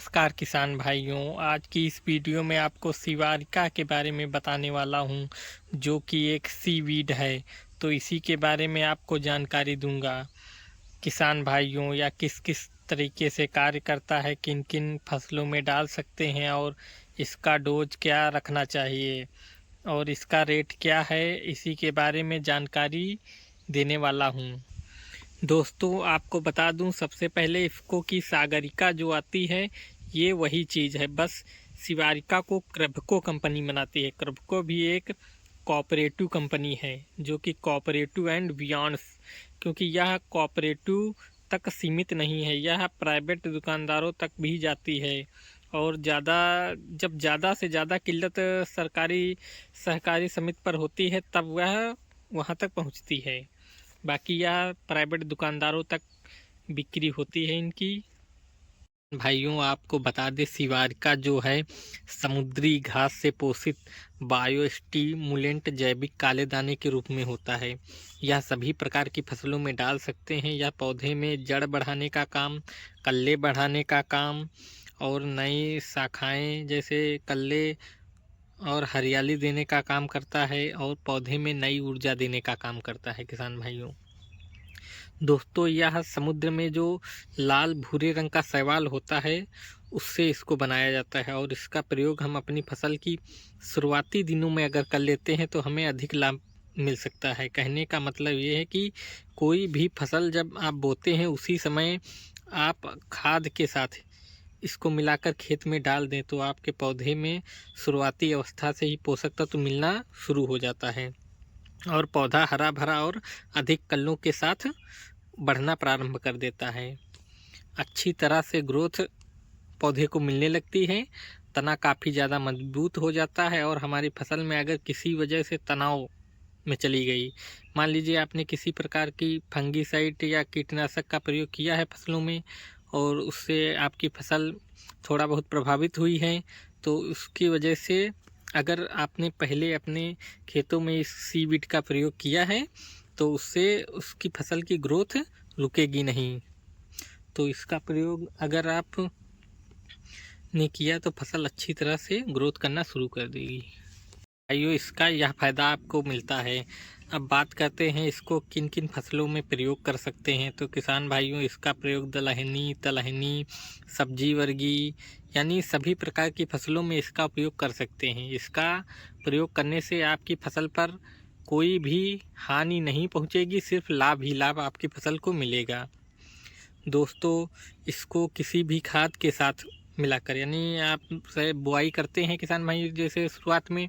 नमस्कार किसान भाइयों। आज की इस वीडियो में आपको सिवारिका के बारे में बताने वाला हूं, जो कि एक सीवीड है। तो इसी के बारे में आपको जानकारी दूंगा किसान भाइयों, या किस किस तरीके से कार्य करता है, किन किन फसलों में डाल सकते हैं, और इसका डोज क्या रखना चाहिए और इसका रेट क्या है, इसी के बारे में जानकारी देने वाला हूं। दोस्तों, आपको बता दूं सबसे पहले इसको कि सागरिका जो आती है ये वही चीज़ है, बस सिवारिका को क्रभको कंपनी बनाती है। क्रभको भी एक कोऑपरेटिव कंपनी है, जो कि कोऑपरेटिव एंड बियॉन्ड्स, क्योंकि यह कोऑपरेटिव तक सीमित नहीं है, यह प्राइवेट दुकानदारों तक भी जाती है। और जब ज़्यादा से ज़्यादा किल्लत सरकारी सहकारी समिति पर होती है तब वह वहाँ तक पहुँचती है। बाकी यह प्राइवेट दुकानदारों तक बिक्री होती है इनकी। भाइयों, आपको बता दें सिवारिका जो है समुद्री घास से पोषित बायोस्टिमुलेंट जैविक काले दाने के रूप में होता है। यह सभी प्रकार की फसलों में डाल सकते हैं। यह पौधे में जड़ बढ़ाने का काम, कल्ले बढ़ाने का काम और नई शाखाएं जैसे कल्ले और हरियाली देने का काम करता है, और पौधे में नई ऊर्जा देने का काम करता है। किसान भाइयों, दोस्तों, यह समुद्र में जो लाल भूरे रंग का शैवाल होता है उससे इसको बनाया जाता है, और इसका प्रयोग हम अपनी फसल की शुरुआती दिनों में अगर कर लेते हैं तो हमें अधिक लाभ मिल सकता है। कहने का मतलब ये है कि कोई भी फसल जब आप बोते हैं उसी समय आप खाद के साथ इसको मिलाकर खेत में डाल दें तो आपके पौधे में शुरुआती अवस्था से ही पोषक तत्व मिलना शुरू हो जाता है, और पौधा हरा भरा और अधिक कल्लों के साथ बढ़ना प्रारंभ कर देता है। अच्छी तरह से ग्रोथ पौधे को मिलने लगती है, तना काफ़ी ज़्यादा मजबूत हो जाता है, और हमारी फसल में अगर किसी वजह से तनाव में चली गई, मान लीजिए आपने किसी प्रकार की फंगीसाइड या कीटनाशक का प्रयोग किया है फसलों में और उससे आपकी फसल थोड़ा बहुत प्रभावित हुई है, तो उसकी वजह से अगर आपने पहले अपने खेतों में इस सीवीड का प्रयोग किया है तो उससे उसकी फसल की ग्रोथ रुकेगी नहीं। तो इसका प्रयोग अगर आप ने किया तो फसल अच्छी तरह से ग्रोथ करना शुरू कर देगी। भाइयों, इसका यह फ़ायदा आपको मिलता है। अब बात करते हैं इसको किन किन फसलों में प्रयोग कर सकते हैं। तो किसान भाइयों, इसका प्रयोग दलहनी, तिलहनी, सब्जी वर्गीय यानी सभी प्रकार की फसलों में इसका उपयोग कर सकते हैं। इसका प्रयोग करने से आपकी फसल पर कोई भी हानि नहीं पहुंचेगी, सिर्फ लाभ ही लाभ आपकी फसल को मिलेगा। दोस्तों, इसको किसी भी खाद के साथ मिलाकर, यानी आप से बुआई करते हैं किसान भाई जैसे शुरुआत में,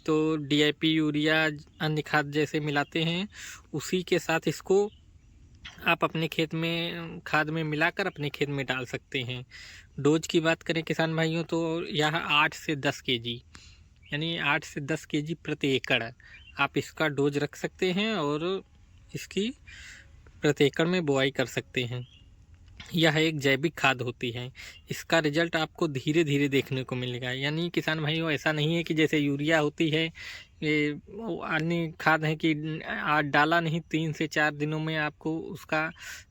तो डीएपी, यूरिया, अन्य खाद जैसे मिलाते हैं, उसी के साथ इसको आप अपने खेत में खाद में मिलाकर अपने खेत में डाल सकते हैं। डोज की बात करें किसान भाइयों तो यह 8 से 10 केजी, यानी 8 से 10 केजी प्रति एकड़ आप इसका डोज रख सकते हैं, और इसकी प्रति एकड़ में बुआई कर सकते हैं। यह एक जैविक खाद होती है। इसका रिजल्ट आपको धीरे धीरे देखने को मिलेगा। यानी किसान भाइयों, ऐसा नहीं है कि जैसे यूरिया होती है, ये अन्य खाद है कि आज डाला नहीं 3 से 4 दिनों में आपको उसका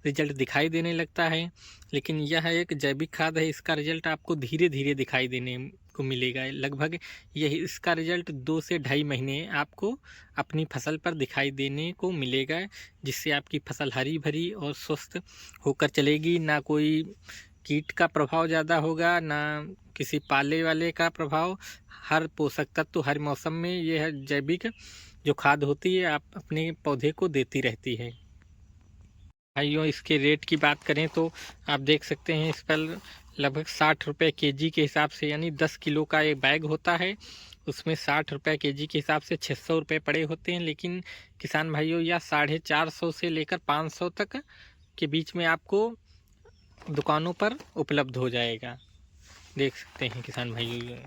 रिजल्ट दिखाई देने लगता है, लेकिन यह एक जैविक खाद है। इसका रिजल्ट आपको धीरे धीरे दिखाई देने को मिलेगा। लगभग यही इसका रिजल्ट 2 से ढाई महीने आपको अपनी फसल पर दिखाई देने को मिलेगा, जिससे आपकी फसल हरी भरी और स्वस्थ होकर चलेगी। ना कोई कीट का प्रभाव ज़्यादा होगा, ना किसी पाले वाले का प्रभाव। हर पोषक तत्व तो हर मौसम में यह जैविक जो खाद होती है आप अपने पौधे को देती रहती है। भाइयों, इसके रेट की बात करें तो आप देख सकते हैं इस पर लगभग 60 रुपये केजी के हिसाब से, यानी 10 किलो का एक बैग होता है, उसमें 60 रुपये केजी के हिसाब से 600 रुपये पड़े होते हैं। लेकिन किसान भाइयों, यह 450 से लेकर 500 तक के बीच में आपको दुकानों पर उपलब्ध हो जाएगा। देख सकते हैं किसान भाइयों।